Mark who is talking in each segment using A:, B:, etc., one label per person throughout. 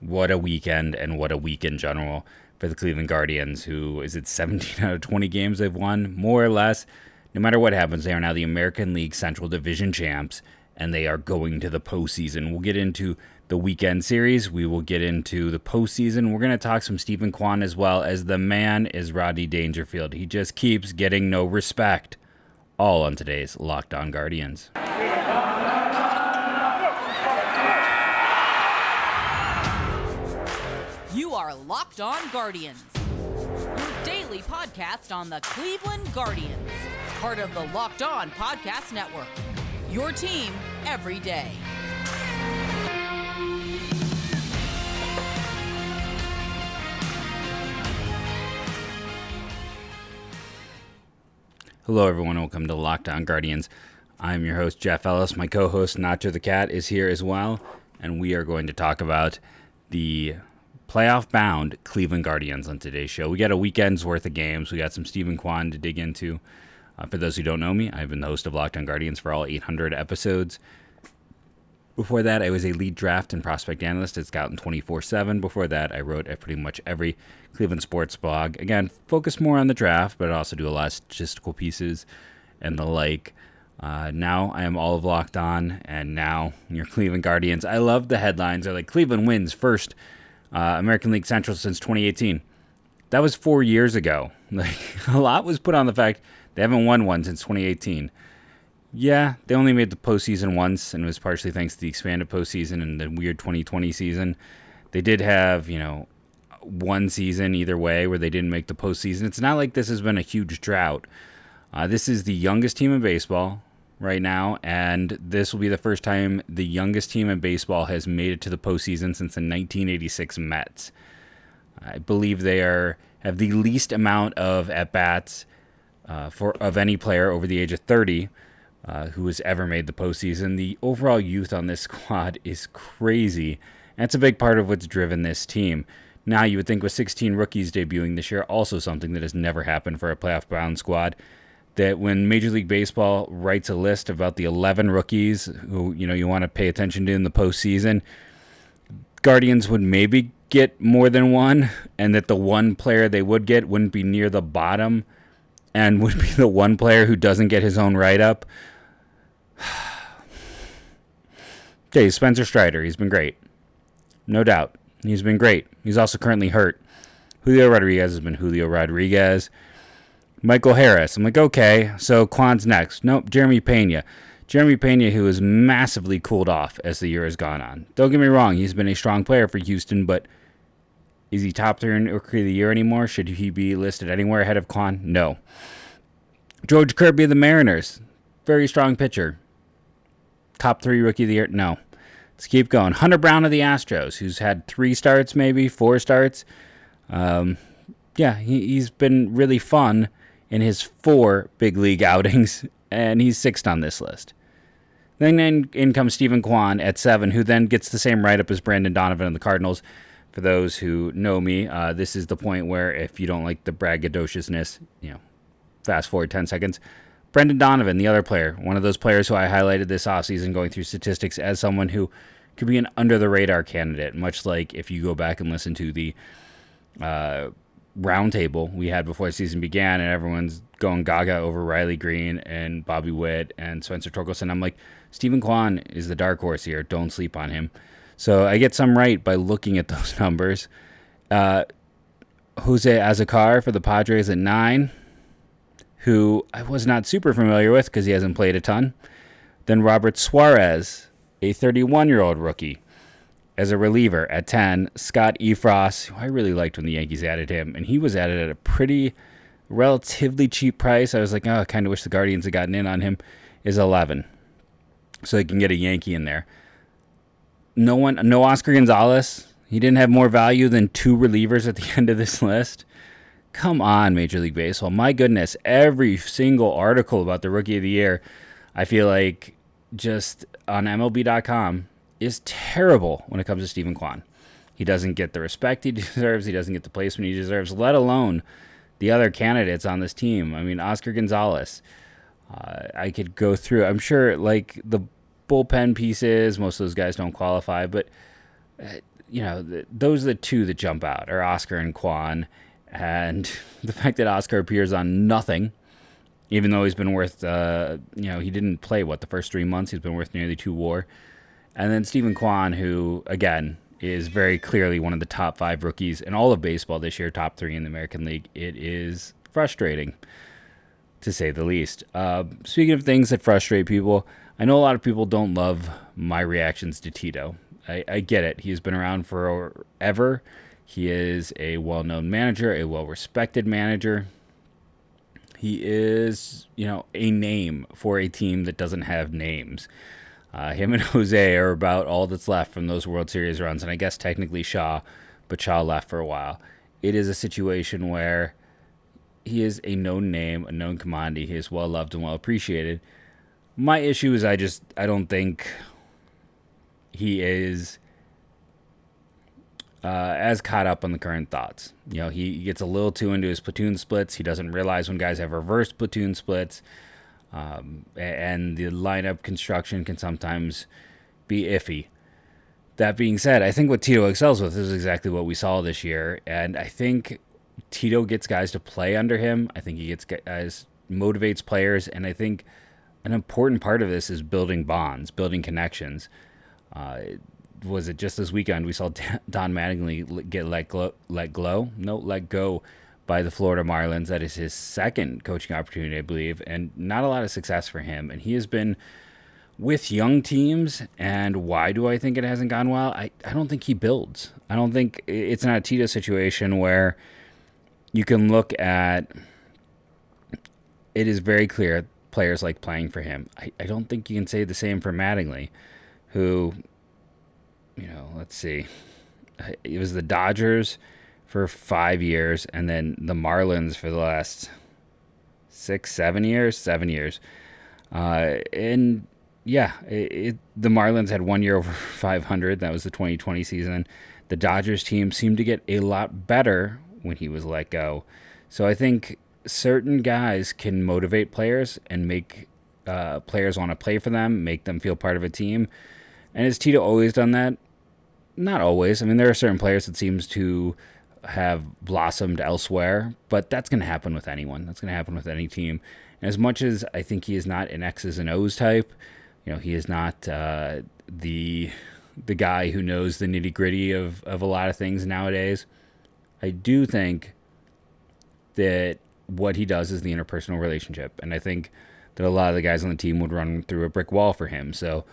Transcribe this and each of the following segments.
A: What a weekend, and what a week in general for the Cleveland Guardians, who is it 17 out of 20 games they've won, more or less. No matter what happens, they are now the American League Central Division champs, and they are going to the postseason. We'll get into the weekend series. We will get into the postseason. We're going to talk some Steven Kwan as well, as the man is Rodney Dangerfield. He just keeps getting no respect. All on today's Locked On Guardians.
B: You are Locked On Guardians, your daily podcast on the Cleveland Guardians, part of the Locked On Podcast Network, your team every day.
A: Hello, everyone. Welcome to Locked On Guardians. I'm your host, Jeff Ellis. My co-host, Nacho the Cat, is here as well, and we are going to talk about the playoff-bound Cleveland Guardians on today's show. We got a weekend's worth of games. We got some Steven Kwan to dig into. For those who don't know me, I've been the host of Locked On Guardians for all 800 episodes. Before that, I was a lead draft and prospect analyst at Scout 24/7. Before that, I wrote at pretty much every Cleveland sports blog. Again, focus more on the draft, but I also do a lot of statistical pieces and the like. Now I am all of Locked On, and now your Cleveland Guardians. I love the headlines. They're like, Cleveland wins first American League Central since 2018. That was 4 years ago. Like, a lot was put on the fact they haven't won one since 2018. Yeah, they only made the postseason once, and it was partially thanks to the expanded postseason and the weird 2020 season. They did have, one season either way where they didn't make the postseason. It's not like this has been a huge drought. This is the youngest team in baseball right now, and this will be the first time the youngest team in baseball has made it to the postseason since the 1986 Mets. I believe they have the least amount of at-bats of any player over the age of 30 who has ever made the postseason. The overall youth on this squad is crazy, and it's a big part of what's driven this team. Now, you would think with 16 rookies debuting this year, also something that has never happened for a playoff-bound squad, that when Major League Baseball writes a list about the 11 rookies who you want to pay attention to in the postseason, Guardians would maybe get more than one, and that the one player they would get wouldn't be near the bottom and would be the one player who doesn't get his own write-up. Okay, Spencer Strider, he's been great. No doubt. He's been great. He's also currently hurt. Julio Rodriguez has been Julio Rodriguez. Michael Harris. I'm like, okay, so Kwan's next. Nope, Jeremy Pena. Jeremy Pena, who has massively cooled off as the year has gone on. Don't get me wrong, he's been a strong player for Houston, but is he top 3 in Rookie of the Year anymore? Should he be listed anywhere ahead of Kwan? No. George Kirby of the Mariners. Very strong pitcher. Top 3 Rookie of the Year? No. Let's keep going. Hunter Brown of the Astros, who's had 3 starts, maybe 4 starts. He's been really fun in his 4 big league outings, and he's 6th on this list. Then in comes Steven Kwan at 7, who then gets the same write-up as Brandon Donovan of the Cardinals. For those who know me, this is the point where if you don't like the braggadociousness, fast forward 10 seconds. Brendan Donovan, the other player, one of those players who I highlighted this offseason going through statistics as someone who could be an under-the-radar candidate, much like if you go back and listen to the roundtable we had before the season began and everyone's going gaga over Riley Green and Bobby Witt and Spencer Torkelson. I'm like, Steven Kwan is the dark horse here. Don't sleep on him. So I get some right by looking at those numbers. Jose Azocar for the Padres at 9, who I was not super familiar with because he hasn't played a ton. Then Robert Suarez, a 31-year-old rookie, as a reliever at 10. Scott Efros, who I really liked when the Yankees added him, and he was added at a pretty relatively cheap price. I was like, I kind of wish the Guardians had gotten in on him, is 11. So they can get a Yankee in there. No Oscar Gonzalez. He didn't have more value than 2 relievers at the end of this list. Come on, Major League Baseball. My goodness, every single article about the Rookie of the Year, I feel like just on MLB.com, is terrible when it comes to Steven Kwan. He doesn't get the respect he deserves. He doesn't get the placement he deserves, let alone the other candidates on this team. I mean, Oscar Gonzalez. I could go through. I'm sure, like, the bullpen pieces, most of those guys don't qualify, but those are the two that jump out, are Oscar and Kwan. And the fact that Oscar appears on nothing, even though he's been worth, he didn't play, the first 3 months, he's been worth nearly 2 WAR. And then Steven Kwan, who, again, is very clearly one of the top 5 rookies in all of baseball this year, top 3 in the American League. It is frustrating, to say the least. Speaking of things that frustrate people, I know a lot of people don't love my reactions to Tito. I get it. He's been around forever. He is a well-known manager, a well-respected manager. He is, a name for a team that doesn't have names. Him and Jose are about all that's left from those World Series runs, and I guess technically Shaw, but Shaw left for a while. It is a situation where he is a known name, a known commodity. He is well-loved and well-appreciated. My issue is I don't think he is as caught up on the current thoughts. He gets a little too into his platoon splits. He doesn't realize when guys have reverse platoon splits. And the lineup construction can sometimes be iffy. That being said, I think what Tito excels with is exactly what we saw this year. And I think Tito gets guys to play under him. I think he gets guys, motivates players. And I think an important part of this is building bonds, building connections. Was it just this weekend we saw Don Mattingly get let go by the Florida Marlins? That is his second coaching opportunity, I believe, and not a lot of success for him. And he has been with young teams, and why do I think it hasn't gone well? I don't think he builds. I don't think it's not a Tito situation where you can look at it is very clear players like playing for him. I don't think you can say the same for Mattingly, who, let's see, it was the Dodgers for 5 years, and then the Marlins for the last 7 years. And yeah, the Marlins had 1 year over 500. That was the 2020 season. The Dodgers team seemed to get a lot better when he was let go. So I think certain guys can motivate players and make players want to play for them, make them feel part of a team. And has Tito always done that? Not always. I mean, there are certain players that seems to have blossomed elsewhere, but that's going to happen with anyone. That's going to happen with any team. And as much as I think he is not an X's and O's type, he is not the guy who knows the nitty gritty of a lot of things nowadays. I do think that what he does is the interpersonal relationship, and I think that a lot of the guys on the team would run through a brick wall for him. So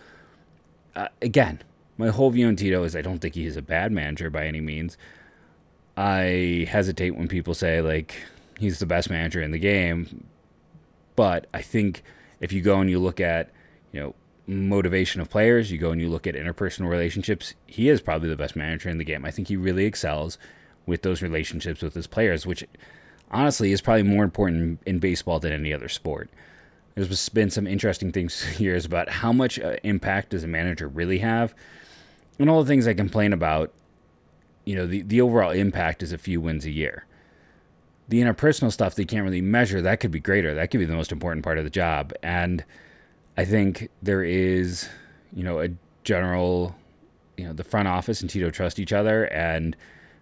A: again, my whole view on Tito is I don't think he is a bad manager by any means. I hesitate when people say, he's the best manager in the game. But I think if you go and you look at, motivation of players, you go and you look at interpersonal relationships, he is probably the best manager in the game. I think he really excels with those relationships with his players, which honestly is probably more important in baseball than any other sport. There's been some interesting things here about how much impact does a manager really have, and all the things I complain about. The overall impact is a few wins a year. The interpersonal stuff that you can't really measure, that could be greater. That could be the most important part of the job. And I think there is, a general, the front office and Tito trust each other. And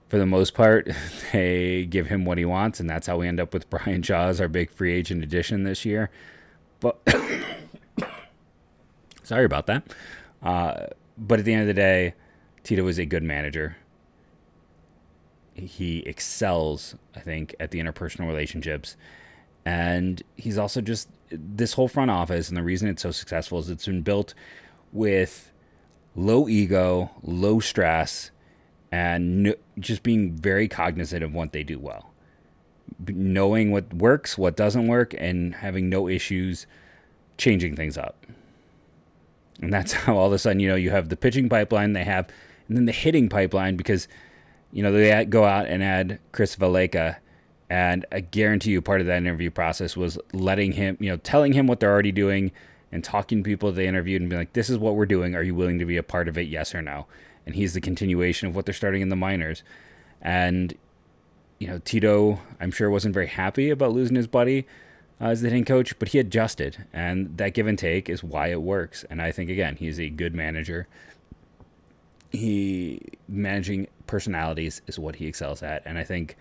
A: for the most part, they give him what he wants. And that's how we end up with Brian Shaw as our big free agent addition this year. But sorry about that. But at the end of the day, Tito is a good manager. He excels, I think, at the interpersonal relationships. And he's also just, this whole front office, and the reason it's so successful is it's been built with low ego, low stress, and just being very cognizant of what they do well. Knowing what works, what doesn't work, and having no issues changing things up. And that's how all of a sudden, you have the pitching pipeline they have, and then the hitting pipeline, because they go out and add Chris Valleca, and I guarantee you part of that interview process was letting him, telling him what they're already doing and talking to people they interviewed and being like, this is what we're doing. Are you willing to be a part of it? Yes or no? And he's the continuation of what they're starting in the minors. And, Tito, I'm sure wasn't very happy about losing his buddy as the hitting coach, but he adjusted. And that give and take is why it works. And I think, again, he's a good manager. He managing personalities is what he excels at. And I think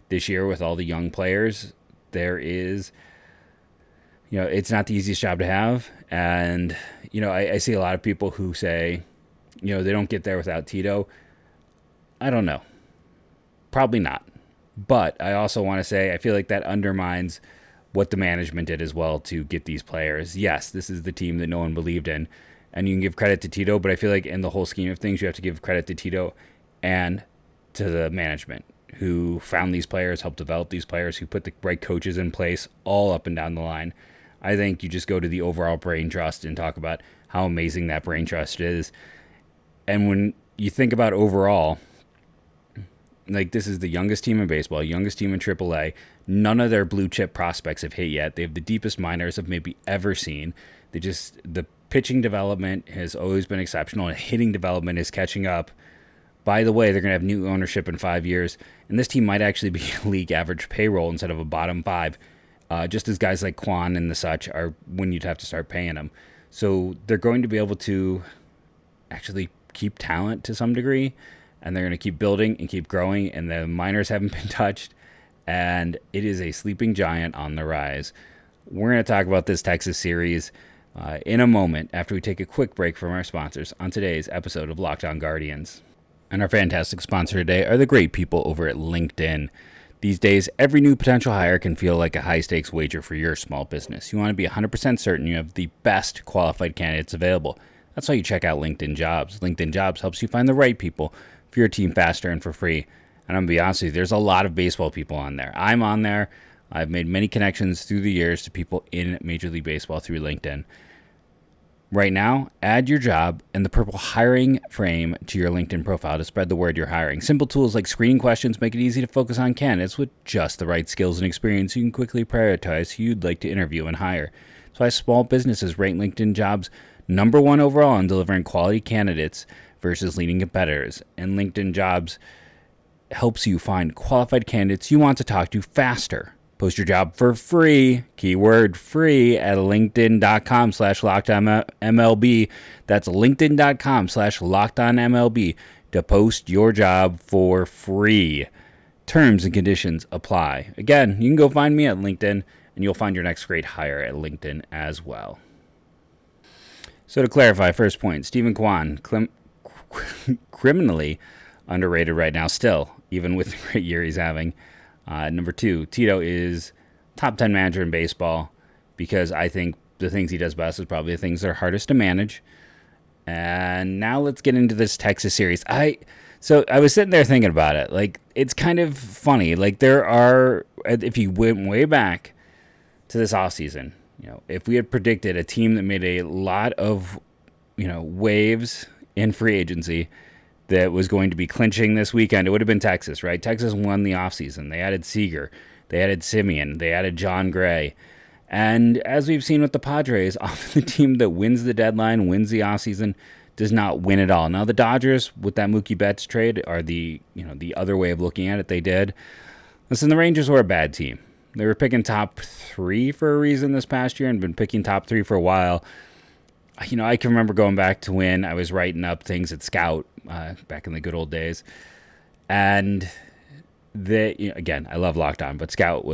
A: this year with all the young players, there is, it's not the easiest job to have. And, I see a lot of people who say, they don't get there without Tito. I don't know. Probably not. But I also want to say I feel like that undermines what the management did as well to get these players. Yes, this is the team that no one believed in. And you can give credit to Tito, but I feel like in the whole scheme of things, you have to give credit to Tito and to the management who found these players, helped develop these players, who put the right coaches in place all up and down the line. I think you just go to the overall brain trust and talk about how amazing that brain trust is. And when you think about overall, like this is the youngest team in baseball, youngest team in AAA. None of their blue chip prospects have hit yet. They have the deepest minors I've maybe ever seen. The pitching development has always been exceptional, and hitting development is catching up. By the way, they're going to have new ownership in 5 years, and this team might actually be league average payroll instead of a bottom five, just as guys like Kwan and the such are when you'd have to start paying them. So they're going to be able to actually keep talent to some degree, and they're going to keep building and keep growing, and the minors haven't been touched, and it is a sleeping giant on the rise. We're going to talk about this Texas series in a moment after we take a quick break from our sponsors on today's episode of Locked On Guardians. And our fantastic sponsor today are the great people over at LinkedIn. These days, every new potential hire can feel like a high-stakes wager for your small business. You want to be 100% certain you have the best qualified candidates available. That's why you check out LinkedIn Jobs. LinkedIn Jobs helps you find the right people for your team faster and for free. And I'm going to be honest with you, there's a lot of baseball people on there. I'm on there. I've made many connections through the years to people in Major League Baseball through LinkedIn. Right now, add your job and the purple hiring frame to your LinkedIn profile to spread the word you're hiring. Simple tools like screening questions make it easy to focus on candidates with just the right skills and experience. You can quickly prioritize who you'd like to interview and hire. That's why small businesses rate LinkedIn Jobs number one overall in delivering quality candidates versus leading competitors. And LinkedIn Jobs helps you find qualified candidates you want to talk to faster. Post your job for free, keyword free, at linkedin.com/lockedonmlb. That's linkedin.com/lockedonmlb to post your job for free. Terms and conditions apply. Again, you can go find me at LinkedIn, and you'll find your next great hire at LinkedIn as well. So to clarify, first point, Steven Kwan, criminally underrated right now still, even with the great year he's having. Number two, Tito is top 10 manager in baseball because I think the things he does best is probably the things that are hardest to manage. And now let's get into this Texas series. So I was sitting there thinking about it. Like, it's kind of funny. Like, there are, if you went way back to this offseason, if we had predicted a team that made a lot of, waves in free agency that was going to be clinching this weekend, it would have been Texas, right? Texas won the offseason. They added Seager. They added Simeon. They added John Gray. And as we've seen with the Padres, often the team that wins the deadline, wins the offseason, does not win it all. Now, the Dodgers, with that Mookie Betts trade, are the other way of looking at it. They did. Listen, the Rangers were a bad team. They were picking top 3 for a reason this past year and been picking top 3 for a while. I can remember going back to when I was writing up things at Scout back in the good old days. And again, I love Locked On, but Scout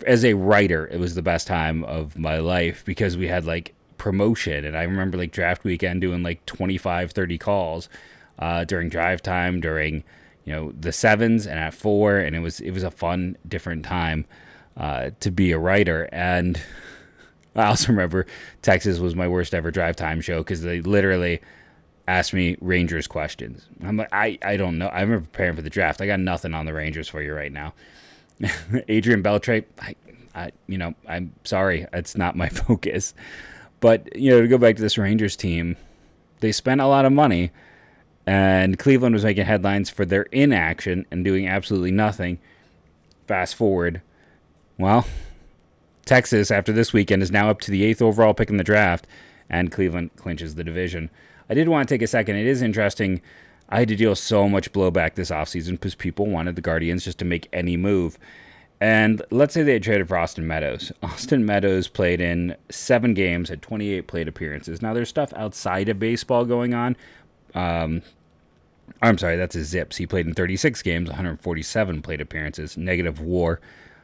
A: as a writer, it was the best time of my life because we had like promotion. And I remember like draft weekend doing like 25, 30 calls during drive time, during, the sevens and at 4. And it was a fun, different time to be a writer. And I also remember Texas was my worst ever drive time show because they literally asked me Rangers questions. I'm like, I don't know. I remember preparing for the draft. I got nothing on the Rangers for you right now. Adrian Beltre, I'm sorry. It's not my focus. But, to go back to this Rangers team, they spent a lot of money, and Cleveland was making headlines for their inaction and doing absolutely nothing. Fast forward. Well, Texas, after this weekend, is now up to the 8th overall pick in the draft, and Cleveland clinches the division. I did want to take a second. It is interesting. I had to deal with so much blowback this offseason because people wanted the Guardians just to make any move. And let's say they had traded for Austin Meadows. Austin Meadows played in 7 games, had 28 plate appearances. Now, there's stuff outside of baseball going on, I'm sorry, that's his ZiPS. He played in 36 games, 147 plate appearances, negative WAR.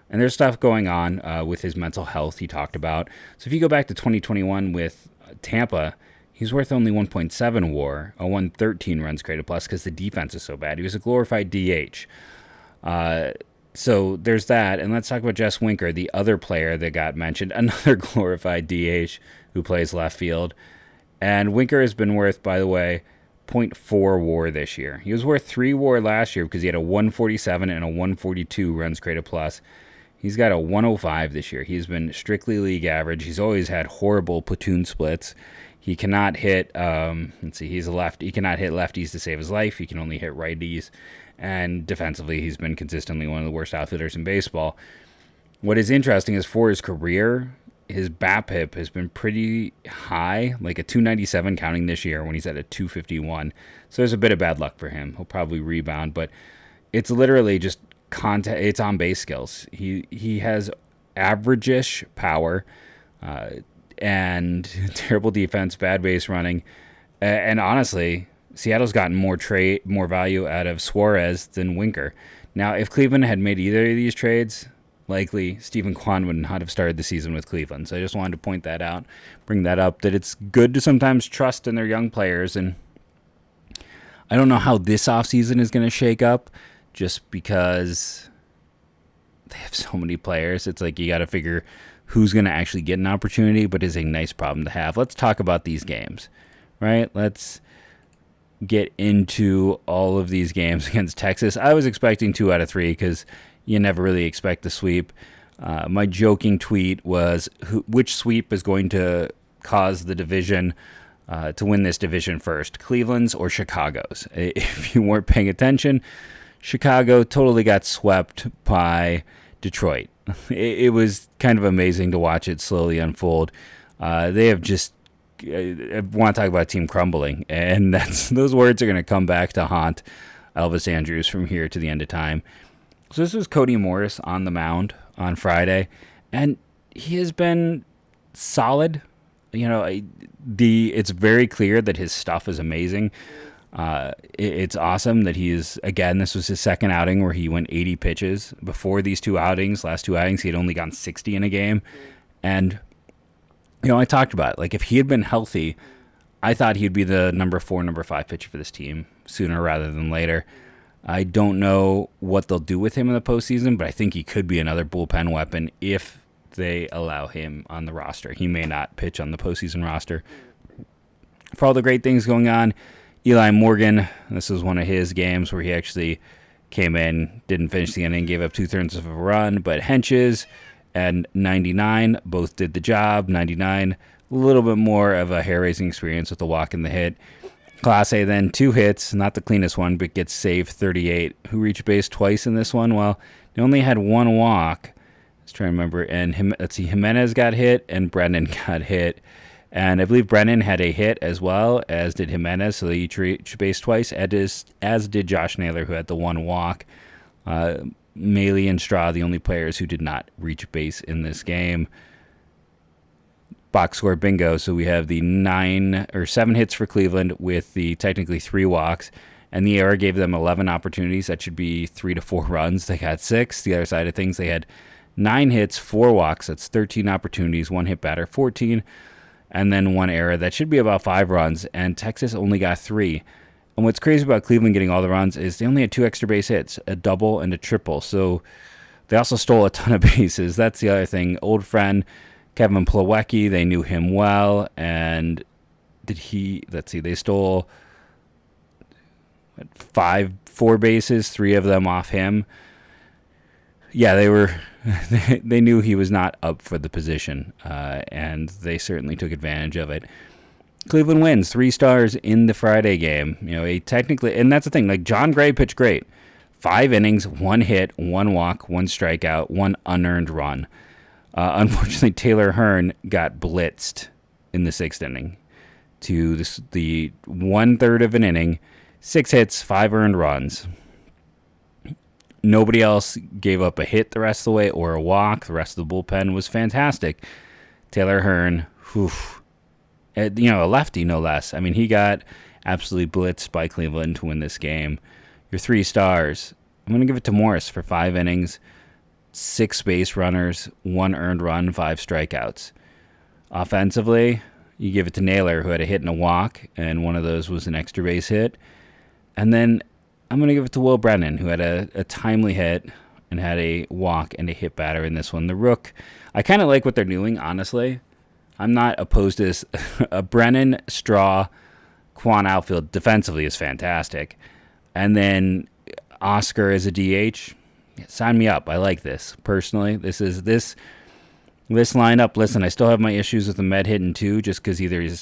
A: And there's stuff going on with his mental health he talked about. So if you go back to 2021 with Tampa, he's worth only 1.7 WAR, a 113 runs created plus because the defense is so bad. He was a glorified DH. So there's that. And let's talk about Jess Winker, the other player that got mentioned, another glorified DH who plays left field. And Winker has been worth, by the way, 0.4 WAR this year. He was worth 3 WAR last year because he had a 147 and a 142 runs created plus. He's got a 105 this year. He's been strictly league average. He's always had horrible platoon splits. He cannot hit, he's a left. He cannot hit lefties to save his life. He can only hit righties. And defensively, he's been consistently one of the worst outfielders in baseball. What is interesting is for his career, his BABIP has been pretty high, like a 297 counting this year when he's at a 251. So there's a bit of bad luck for him. He'll probably rebound, but it's literally just contact. It's on base skills. He has average-ish power and terrible defense, bad base running, and honestly, Seattle's gotten more value out of Suarez than Winker. Now, if Cleveland had made either of these trades, likely Steven Kwan would not have started the season with Cleveland. So I just wanted to point that out, bring that up, that it's good to sometimes trust in their young players. And I don't know how this offseason is going to shake up just because they have so many players. It's like you got to figure who's going to actually get an opportunity, but it's a nice problem to have. Let's talk about these games, right? Let's get into all of these games against Texas. I was expecting 2 out of 3 because you never really expect the sweep. My joking tweet was, which sweep is going to cause the division to win this division first, Cleveland's or Chicago's? If you weren't paying attention, Chicago totally got swept by Detroit. It was kind of amazing to watch it slowly unfold. They have just, I want to talk about team crumbling, and those words are going to come back to haunt Elvis Andrus from here to the end of time. So this was Cody Morris on the mound on Friday, and he has been solid. You know, it's very clear that his stuff is amazing. It's awesome that he is, again, this was his second outing where he went 80 pitches. Before these last two outings, he had only gone 60 in a game. And, you know, I talked about it. Like, if he had been healthy, I thought he'd be the number 4, number 5 pitcher for this team sooner rather than later. I don't know what they'll do with him in the postseason, but I think he could be another bullpen weapon if they allow him on the roster. He may not pitch on the postseason roster. For all the great things going on, Eli Morgan, this was one of his games where he actually came in, didn't finish the inning, gave up 2/3 of a run, but Henches and 99 both did the job. 99, a little bit more of a hair-raising experience with the walk and the hit. Class A then 2 hits, not the cleanest one, but gets saved 38. Who reached base twice in this one? Well, they only had 1 walk. Let's try to remember. And Jimenez got hit and Brennan got hit. And I believe Brennan had a hit as well, as did Jimenez, so they each reached base twice, as did Josh Naylor, who had the 1 walk. Maley and Straw, the only players who did not reach base in this game. Box score bingo, so we have the 7 hits for Cleveland with the technically 3 walks, and the error gave them 11 opportunities. That should be 3 to 4 runs. They got 6. The other side of things, they had 9 hits, 4 walks. That's 13 opportunities, 1 hit batter, 14, and then 1 error. That should be about 5 runs, and Texas only got 3. And what's crazy about Cleveland getting all the runs is they only had 2 extra base hits, a double and a triple. So they also stole a ton of bases. That's the other thing. Old friend Kevin Plawecki, they knew him well, and they stole 4 bases, 3 of them off him. Yeah, they knew he was not up for the position, and they certainly took advantage of it. Cleveland wins 3 stars in the Friday game. You know, and that's the thing. Like, John Gray pitched great. 5 innings, 1 hit, 1 walk, 1 strikeout, 1 unearned run. Unfortunately, Taylor Hearn got blitzed in the 6th inning to the 1/3 of an inning, 6 hits, 5 earned runs. Nobody else gave up a hit the rest of the way or a walk. The rest of the bullpen was fantastic. Taylor Hearn, a lefty no less. I mean, he got absolutely blitzed by Cleveland to win this game. Your 3 stars, I'm going to give it to Morris for 5 innings, 6 base runners, 1 earned run, 5 strikeouts. Offensively, you give it to Naylor, who had a hit and a walk, and one of those was an extra base hit. And then I'm going to give it to Will Brennan, who had a timely hit and had a walk and a hit batter in this one. The Rook, I kind of like what they're doing, honestly. I'm not opposed to this. A Brennan, Straw, Kwan outfield defensively is fantastic. And then Oscar as a DH, sign me up. I like this. Personally, this lineup, listen, I still have my issues with the Med hitting too, just because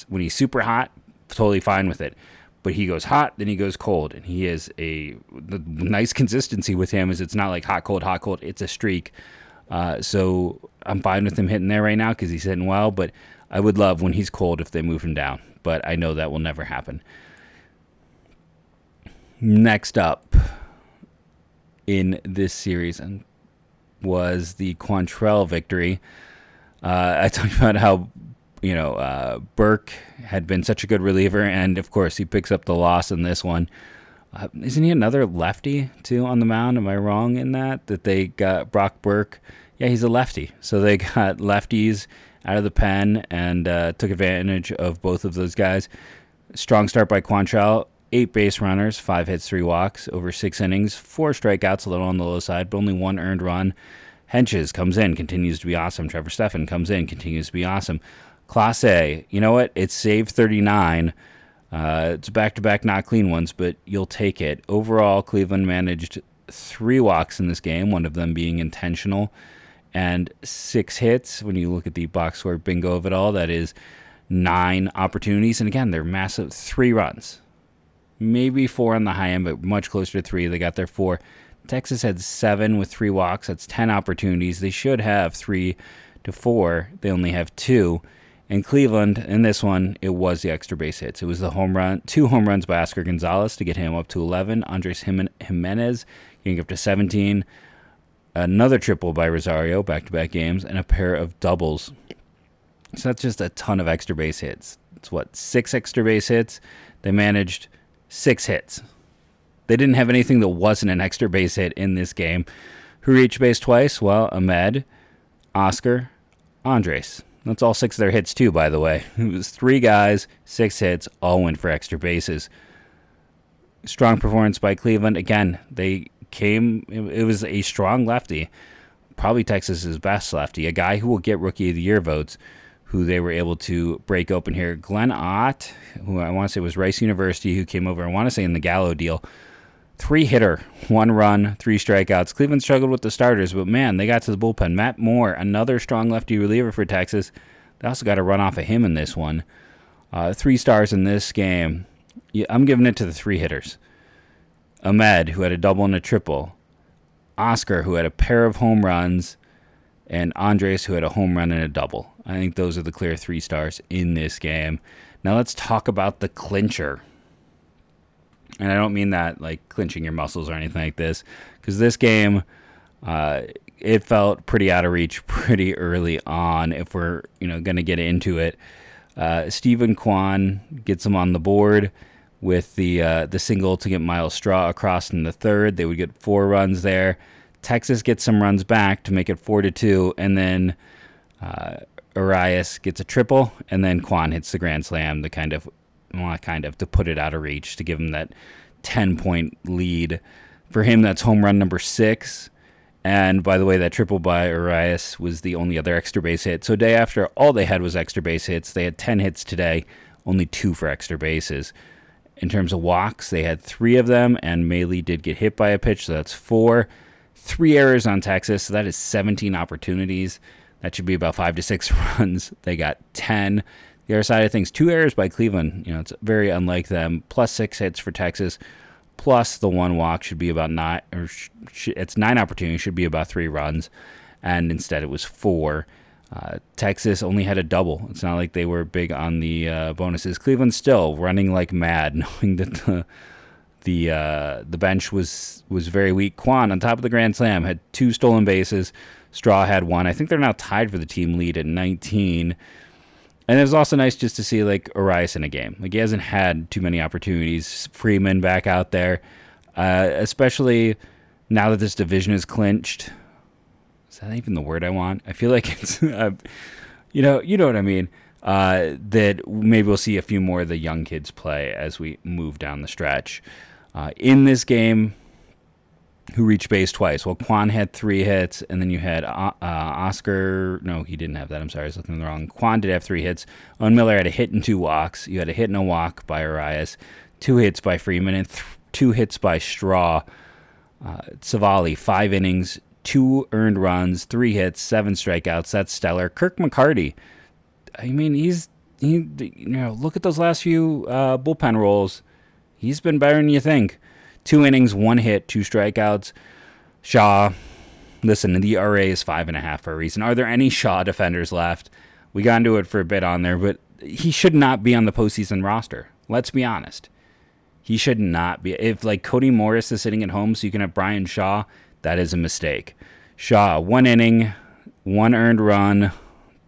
A: when he's super hot, totally fine with it. But he goes hot, then he goes cold. And he is the nice consistency with him is it's not like hot, cold, it's a streak. So I'm fine with him hitting there right now because he's hitting well. But I would love when he's cold if they move him down. But I know that will never happen. Next up in this series was the Quantrell victory. I talked about how Burke had been such a good reliever, and of course he picks up the loss in this one. Isn't he another lefty too on the mound? Am I wrong in that they got Brock Burke? Yeah, he's a lefty, so they got lefties out of the pen and took advantage of both of those guys. Strong start by Quantrell. 8 base runners, 5 hits, 3 walks, over 6 innings, 4 strikeouts, a little on the low side, but only 1 earned run. Henches comes in, continues to be awesome. Trevor Stephan comes in, continues to be awesome. Class A, you know what? It's save 39. It's back-to-back not clean ones, but you'll take it. Overall, Cleveland managed 3 walks in this game, one of them being intentional, and 6 hits. When you look at the box score bingo of it all, that is 9 opportunities. And again, they're massive 3 runs. Maybe 4 on the high end, but much closer to 3. They got their 4. Texas had 7 with 3 walks. That's 10 opportunities. They should have 3 to 4. They only have 2. And Cleveland, in this one, it was the extra base hits. It was the home run, 2 home runs by Oscar Gonzalez to get him up to 11. Andres Jimenez getting up to 17. Another triple by Rosario, back-to-back games, and a pair of doubles. So that's just a ton of extra base hits. It's 6 extra base hits. They managed 6 hits. They didn't have anything that wasn't an extra base hit in this game. Who reached base twice? Well, Ahmed, Oscar, Andres. That's all 6 of their hits too, by the way. It was 3 guys, 6 hits, all went for extra bases. Strong performance by Cleveland. Again, it was a strong lefty. Probably Texas's best lefty. A guy who will get Rookie of the Year votes, who they were able to break open here. Glenn Ott, who I want to say was Rice University, who came over, I want to say in the Gallo deal. 3-hitter, 1 run, 3 strikeouts. Cleveland struggled with the starters, but man, they got to the bullpen. Matt Moore, another strong lefty reliever for Texas. They also got a run off of him in this one. 3 stars in this game. I'm giving it to the 3 hitters. Ahmed, who had a double and a triple. Oscar, who had a pair of home runs. And Andres, who had a home run and a double. I think those are the clear 3 stars in this game. Now let's talk about the clincher. And I don't mean that like clinching your muscles or anything like this, because this game, it felt pretty out of reach pretty early on if we're going to get into it. Steven Kwan gets him on the board with the single to get Miles Straw across in the 3rd. They would get 4 runs there. Texas gets some runs back to make it 4-2, and then Arias gets a triple, and then Kwan hits the grand slam to put it out of reach, to give him that 10-point lead. For him, that's home run number 6. And by the way, that triple by Arias was the only other extra base hit. So day after, all they had was extra base hits. They had 10 hits today, only 2 for extra bases. In terms of walks, they had 3 of them, and Maley did get hit by a pitch, so that's 4. 3 errors on Texas, so that is 17 opportunities. That should be about 5 to 6 runs. They got 10. The other side of things, 2 errors by Cleveland. It's very unlike them. Plus 6 hits for Texas. Plus the 1 walk should be about 9. It's 9 opportunities. Should be about 3 runs, and instead it was 4. Texas only had a double. It's not like they were big on the bonuses. Cleveland still running like mad, knowing that the bench was very weak. Kwan on top of the grand slam had 2 stolen bases. Straw had 1. I think they're now tied for the team lead at 19. And it was also nice just to see like Arias in a game. Like he hasn't had too many opportunities. Freeman back out there, especially now that this division is clinched. Is that even the word I want? I feel like it's, you know what I mean. That maybe we'll see a few more of the young kids play as we move down the stretch. In this game, who reached base twice? Well, Kwan had 3 hits, and then you had Oscar. No, he didn't have that. I'm sorry, I was looking at the wrong. Kwan did have 3 hits. Owen Miller had a hit and 2 walks. You had a hit and a walk by Arias, 2 hits by Freeman, and 2 hits by Straw. Savali, 5 innings, 2 earned runs, 3 hits, 7 strikeouts. That's stellar. Kirk McCarty. I mean, look at those last few bullpen rolls. He's been better than you think. 2 innings, 1 hit, 2 strikeouts. Shaw, listen, the ERA is 5.5 for a reason. Are there any Shaw defenders left? We got into it for a bit on there, but he should not be on the postseason roster. Let's be honest. He should not be. If like Cody Morris is sitting at home so you can have Brian Shaw, that is a mistake. Shaw, 1 inning, 1 earned run,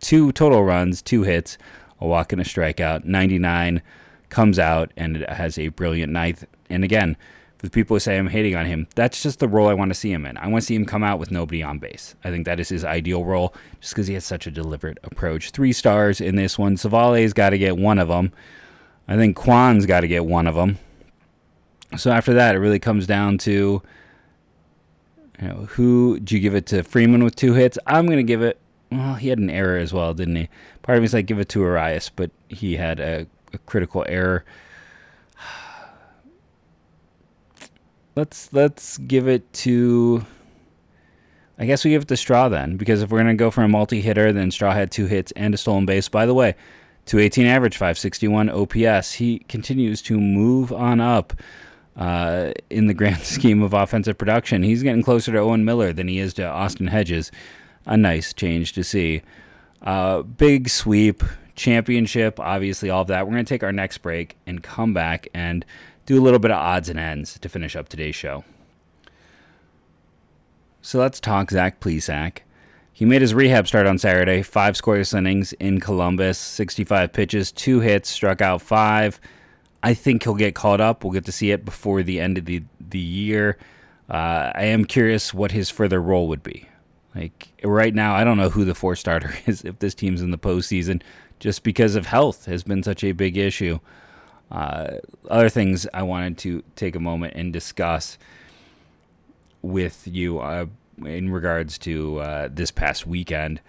A: 2 total runs, 2 hits, a walk and a strikeout. 99 comes out and it has a brilliant ninth. And again, for the people who say I'm hating on him, that's just the role I want to see him in. I want to see him come out with nobody on base. I think that is his ideal role just because he has such a deliberate approach. 3 stars in this one. Savale's got to get 1 of them. I think Kwan's got to get 1 of them. So after that, it really comes down to, who do you give it to? Freeman with 2 hits? I'm going to give it, well, he had an error as well, didn't he? Part of me's like, give it to Arias, but he had a critical error. Let's give it to, I guess we give it to Straw then, because if we're going to go for a multi-hitter, then Straw had 2 hits and a stolen base. By the way, 218 average, 561 OPS. He continues to move on up in the grand scheme of offensive production. He's getting closer to Owen Miller than he is to Austin Hedges. A nice change to see. Big sweep, championship, obviously all of that. We're going to take our next break and come back and do a little bit of odds and ends to finish up today's show. So let's talk Zach Plesac. He made his rehab start on Saturday, 5 scoreless innings in Columbus, 65 pitches, 2 hits, struck out 5. I think he'll get called up. We'll get to see it before the end of the year. I am curious what his further role would be. Like right now, I don't know who the 4th starter is if this team's in the postseason, just because of health has been such a big issue. Other things I wanted to take a moment and discuss with you in regards to this past weekend.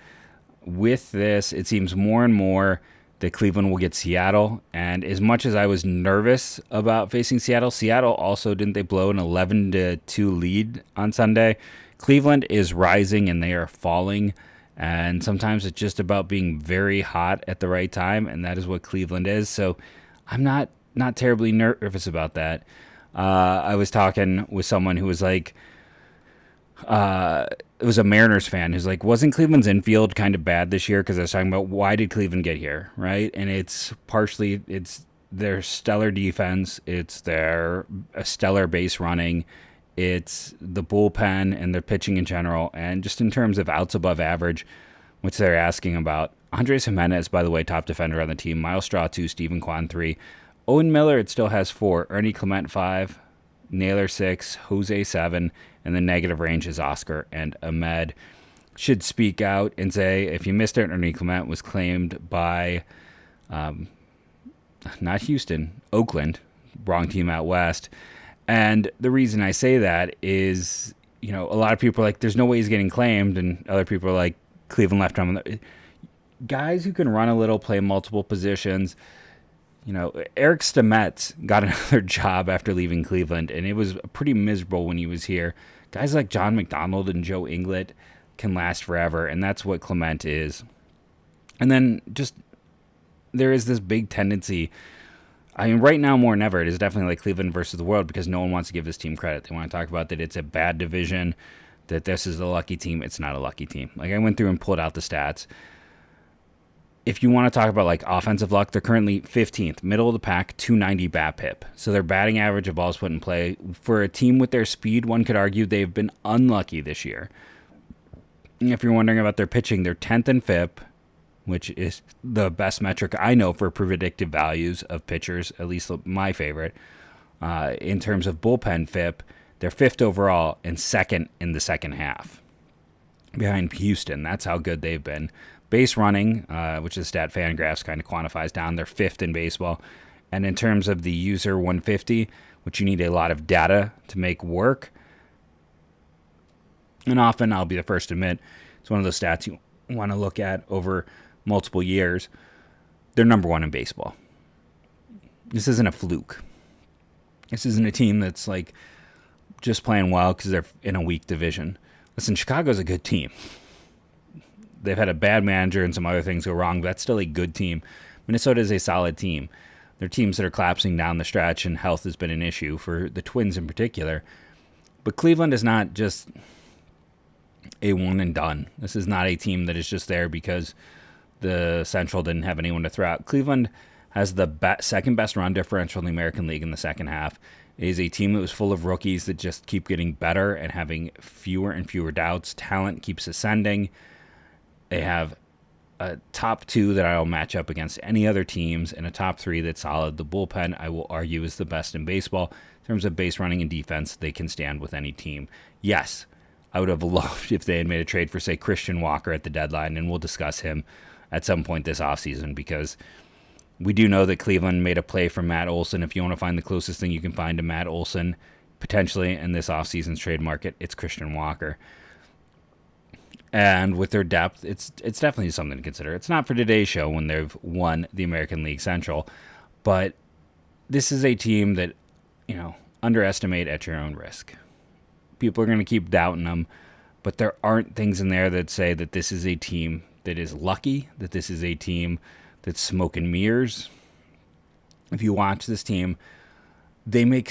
A: With this, it seems more and more that Cleveland will get Seattle. And as much as I was nervous about facing Seattle also, didn't they blow an 11-2 lead on Sunday? Cleveland is rising and they are falling. And sometimes it's just about being very hot at the right time. And that is what Cleveland is. So I'm not terribly nervous about that. I was talking with someone who was like, it was a Mariners fan who's like, wasn't Cleveland's infield kind of bad this year? Because I was talking about why did Cleveland get here, right? And it's partially their stellar defense, it's their stellar base running, it's the bullpen and their pitching in general, and just in terms of outs above average, which they're asking about. Andres Jimenez, by the way, top defender on the team. Miles Straw 2, Steven Kwan 3. Owen Miller, it still has 4. Ernie Clement 5. Naylor 6. Jose 7. And the negative range is Oscar and Ahmed. Should speak out and say, if you missed it, Ernie Clement was claimed by, not Houston, Oakland. Wrong team out west. And the reason I say that is, a lot of people are like, there's no way he's getting claimed. And other people are like, Cleveland left him. Guys who can run a little, play multiple positions. Eric Stamets got another job after leaving Cleveland, and it was pretty miserable when he was here. Guys like John McDonald and Joe Inglet can last forever, and that's what Clement is. And then just there is this big tendency. I mean, right now more than ever, it is definitely like Cleveland versus the world because no one wants to give this team credit. They want to talk about that it's a bad division, that this is a lucky team. It's not a lucky team. Like I went through and pulled out the stats. If you want to talk about like offensive luck, they're currently 15th, middle of the pack, 290 BABIP. So their batting average of balls put in play for a team with their speed, one could argue they've been unlucky this year. If you're wondering about their pitching, they're 10th in FIP, which is the best metric I know for predictive values of pitchers, at least my favorite. In terms of bullpen FIP, they're 5th overall and 2nd in the second half, behind Houston. That's how good they've been. Base running, which is stat Fangraphs kind of quantifies down, they're 5th in baseball. And in terms of the user 150, which you need a lot of data to make work, and often I'll be the first to admit, it's one of those stats you want to look at over multiple years. They're number 1 in baseball. This isn't a fluke. This isn't a team that's like just playing well because they're in a weak division. Listen, Chicago's a good team. They've had a bad manager and some other things go wrong, but that's still a good team. Minnesota is a solid team. They're teams that are collapsing down the stretch, and health has been an issue for the Twins in particular. But Cleveland is not just a one and done. This is not a team that is just there because the Central didn't have anyone to throw out. Cleveland has the second best run differential in the American League in the second half. It is a team that was full of rookies that just keep getting better and having fewer and fewer doubts. Talent keeps ascending. They have a top 2 that I'll match up against any other teams, and a top 3 that's solid. The bullpen, I will argue, is the best in baseball. In terms of base running and defense, they can stand with any team. Yes, I would have loved if they had made a trade for, say, Christian Walker at the deadline, and we'll discuss him at some point this offseason, because we do know that Cleveland made a play for Matt Olson. If you want to find the closest thing you can find to Matt Olson, potentially in this offseason's trade market, it's Christian Walker. And with their depth, it's definitely something to consider. It's not for today's show when they've won the American League Central, but this is a team that, underestimate at your own risk. People are going to keep doubting them, but there aren't things in there that say that this is a team that is lucky, that this is a team that's smoke and mirrors. If you watch this team, they make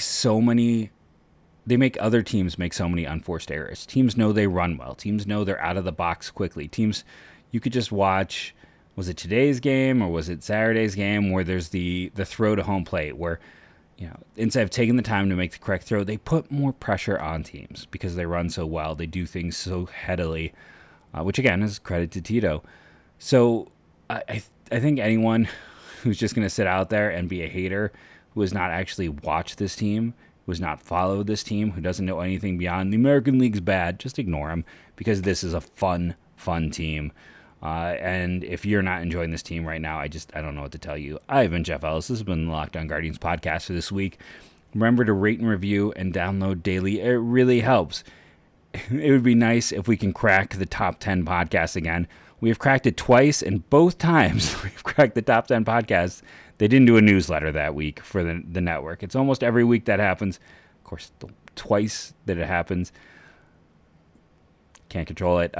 A: other teams make so many unforced errors. Teams know they run well. Teams know they're out of the box quickly. Teams, you could just watch, was it today's game or was it Saturday's game, where there's the throw to home plate where, instead of taking the time to make the correct throw, they put more pressure on teams because they run so well. They do things so headily, which again is credit to Tito. So I think anyone who's just going to sit out there and be a hater, who has not actually watched this team, who has not followed this team, who doesn't know anything beyond the American League's bad, just ignore him, because this is a fun team. And if you're not enjoying this team right now, I don't know what to tell you. I've been Jeff Ellis. This has been the Locked On Guardians podcast for this week. Remember to rate and review and download daily. It really helps. It would be nice if we can crack the top 10 podcasts again. We have cracked it twice, and both times we've cracked the top 10 podcasts. They didn't do a newsletter that week for the network. It's almost every week that happens. Of course, twice that it happens. Can't control it.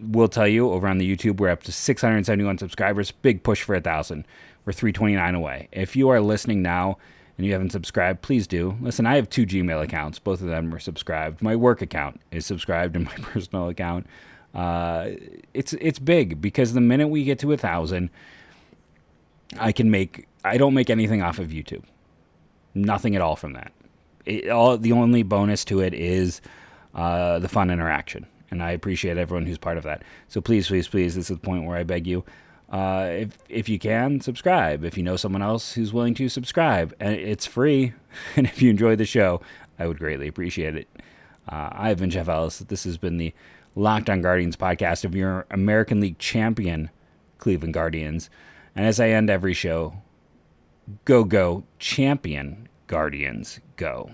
A: We'll tell you, over on the YouTube, we're up to 671 subscribers. Big push for 1,000. We're 329 away. If you are listening now and you haven't subscribed, please do. Listen, I have 2 Gmail accounts. Both of them are subscribed. My work account is subscribed, and my personal account. It's big, because the minute we get to 1,000, I don't make anything off of YouTube. Nothing at all from that. The only bonus to it is the fun interaction, and I appreciate everyone who's part of that. So please, please, please, this is the point where I beg you, if you can, subscribe. If you know someone else who's willing to subscribe, and it's free, and if you enjoy the show, I would greatly appreciate it. I've been Jeff Ellis. This has been the Locked On Guardians podcast of your American League champion Cleveland Guardians. And as I end every show, go, champion Guardians, go.